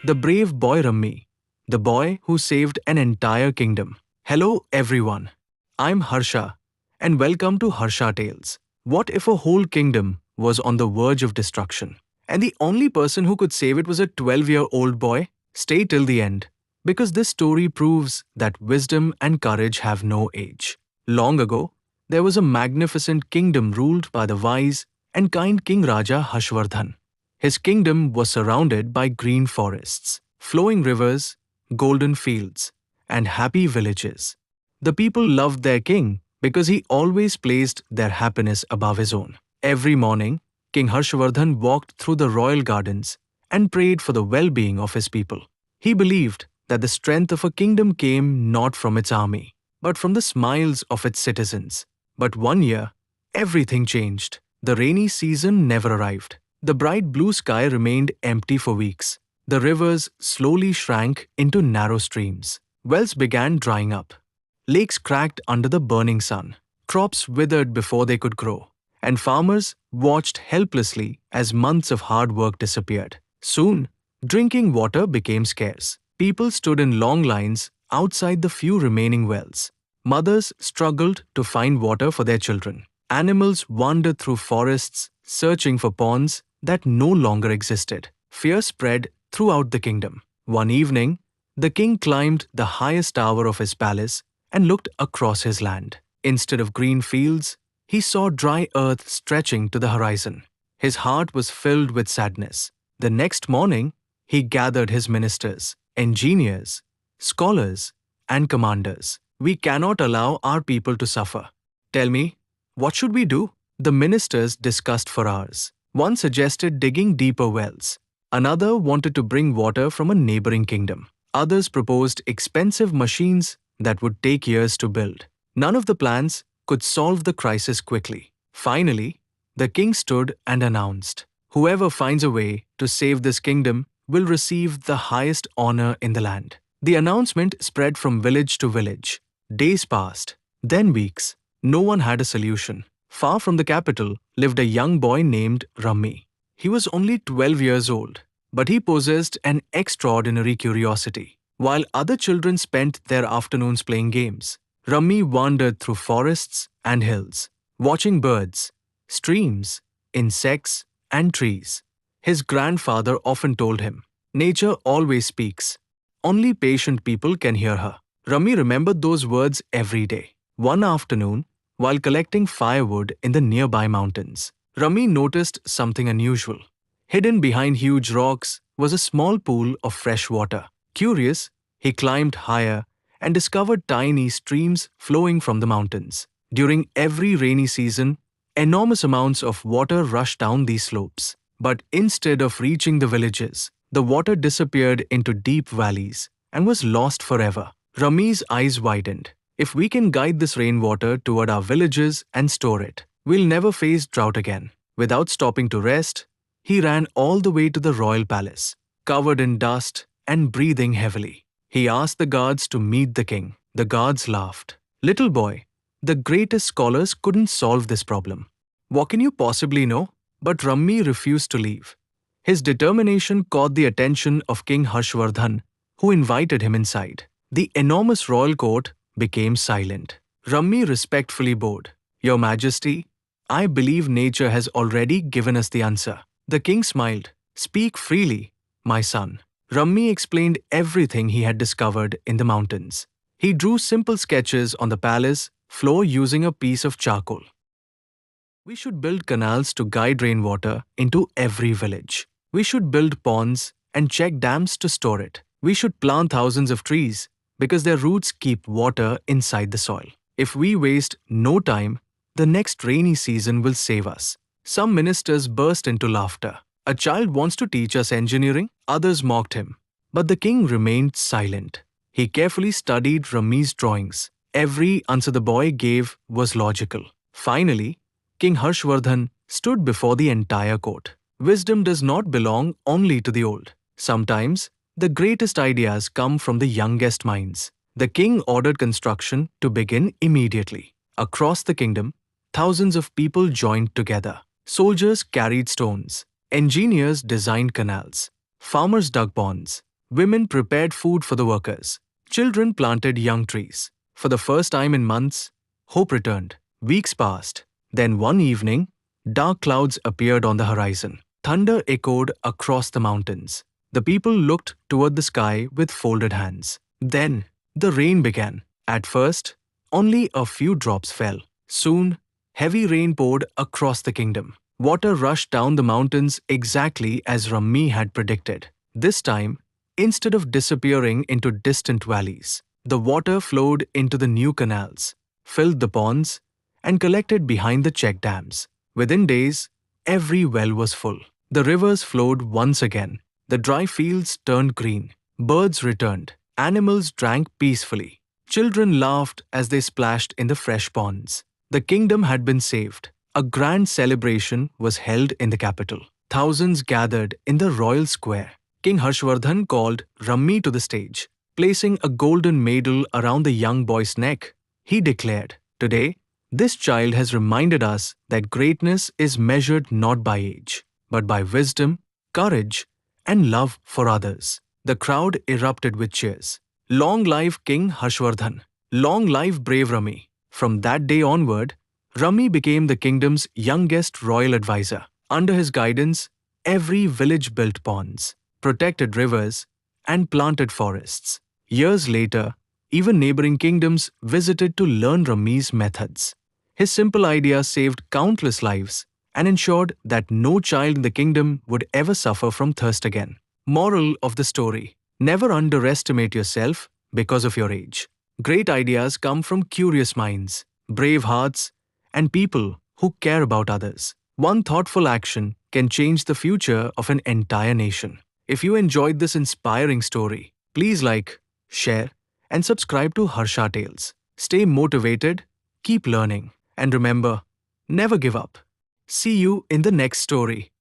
The brave boy Rammi, the boy who saved an entire kingdom. Hello everyone, I'm Harsha and welcome to Harsha Tales. What if a whole kingdom was on the verge of destruction and the only person who could save it was a 12-year-old boy? Stay till the end because this story proves that wisdom and courage have no age. Long ago, there was a magnificent kingdom ruled by the wise and kind King Raja Harshavardhan. His kingdom was surrounded by green forests, flowing rivers, golden fields, and happy villages. The people loved their king because he always placed their happiness above his own. Every morning, King Harshavardhan walked through the royal gardens and prayed for the well-being of his people. He believed that the strength of a kingdom came not from its army, but from the smiles of its citizens. But one year, everything changed. The rainy season never arrived. The bright blue sky remained empty for weeks. The rivers slowly shrank into narrow streams. Wells began drying up. Lakes cracked under the burning sun. Crops withered before they could grow. And farmers watched helplessly as months of hard work disappeared. Soon, drinking water became scarce. People stood in long lines outside the few remaining wells. Mothers struggled to find water for their children. Animals wandered through forests, searching for ponds that no longer existed. Fear spread throughout the kingdom. One evening, the king climbed the highest tower of his palace and looked across his land. Instead of green fields, he saw dry earth stretching to the horizon. His heart was filled with sadness. The next morning, he gathered his ministers, engineers, scholars, and commanders. We cannot allow our people to suffer. Tell me, what should we do? The ministers discussed for hours. One suggested digging deeper wells. Another wanted to bring water from a neighboring kingdom. Others proposed expensive machines that would take years to build. None of the plans could solve the crisis quickly. Finally, the king stood and announced, "Whoever finds a way to save this kingdom will receive the highest honor in the land." The announcement spread from village to village. Days passed, then weeks. No one had a solution. Far from the capital lived a young boy named Rammi. He was only 12 years old, but he possessed an extraordinary curiosity. While other children spent their afternoons playing games, Rammi wandered through forests and hills, watching birds, streams, insects, and trees. His grandfather often told him, "Nature always speaks. Only patient people can hear her." Rammi remembered those words every day. One afternoon, while collecting firewood in the nearby mountains, Rammi noticed something unusual. Hidden behind huge rocks was a small pool of fresh water. Curious, he climbed higher and discovered tiny streams flowing from the mountains. During every rainy season, enormous amounts of water rushed down these slopes. But instead of reaching the villages, the water disappeared into deep valleys and was lost forever. Rammi's eyes widened. If we can guide this rainwater toward our villages and store it, we'll never face drought again. Without stopping to rest, he ran all the way to the royal palace, covered in dust and breathing heavily. He asked the guards to meet the king. The guards laughed. "Little boy, the greatest scholars couldn't solve this problem. What can you possibly know?" But Rammi refused to leave. His determination caught the attention of King Harshavardhan, who invited him inside. The enormous royal court became silent. Rammi respectfully bowed. "Your Majesty, I believe nature has already given us the answer." The king smiled. "Speak freely, my son." Rammi explained everything he had discovered in the mountains. He drew simple sketches on the palace floor using a piece of charcoal. "We should build canals to guide rainwater into every village. We should build ponds and check dams to store it. We should plant thousands of trees because their roots keep water inside the soil. If we waste no time, the next rainy season will save us." Some ministers burst into laughter. "A child wants to teach us engineering?" Others mocked him. But the king remained silent. He carefully studied Rammi's drawings. Every answer the boy gave was logical. Finally, King Harshavardhan stood before the entire court. Wisdom does not belong only to the old. Sometimes, the greatest ideas come from the youngest minds. The king ordered construction to begin immediately. Across the kingdom, thousands of people joined together. Soldiers carried stones. Engineers designed canals. Farmers dug ponds. Women prepared food for the workers. Children planted young trees. For the first time in months, hope returned. Weeks passed. Then one evening, dark clouds appeared on the horizon. Thunder echoed across the mountains. The people looked toward the sky with folded hands. Then, the rain began. At first, only a few drops fell. Soon, heavy rain poured across the kingdom. Water rushed down the mountains exactly as Rammi had predicted. This time, instead of disappearing into distant valleys, the water flowed into the new canals, filled the ponds, and collected behind the check dams. Within days, every well was full. The rivers flowed once again. The dry fields turned green. Birds returned. Animals drank peacefully. Children laughed as they splashed in the fresh ponds. The kingdom had been saved. A grand celebration was held in the capital. Thousands gathered in the royal square. King Harshavardhan called Rammi to the stage. Placing a golden medal around the young boy's neck, he declared, "Today, this child has reminded us that greatness is measured not by age, but by wisdom, courage, and love for others." The crowd erupted with cheers. Long live King Harshavardhan! Long live brave Rammi! From that day onward, Rammi became the kingdom's youngest royal advisor. Under his guidance, every village built ponds, protected rivers, and planted forests. Years later, even neighboring kingdoms visited to learn Rammi's methods. His simple ideas saved countless lives and ensured that no child in the kingdom would ever suffer from thirst again. Moral of the story: never underestimate yourself because of your age. Great ideas come from curious minds, brave hearts, and people who care about others. One thoughtful action can change the future of an entire nation. If you enjoyed this inspiring story, please like, share, and subscribe to Harsha Tales. Stay motivated, keep learning, and remember, never give up. See you in the next story.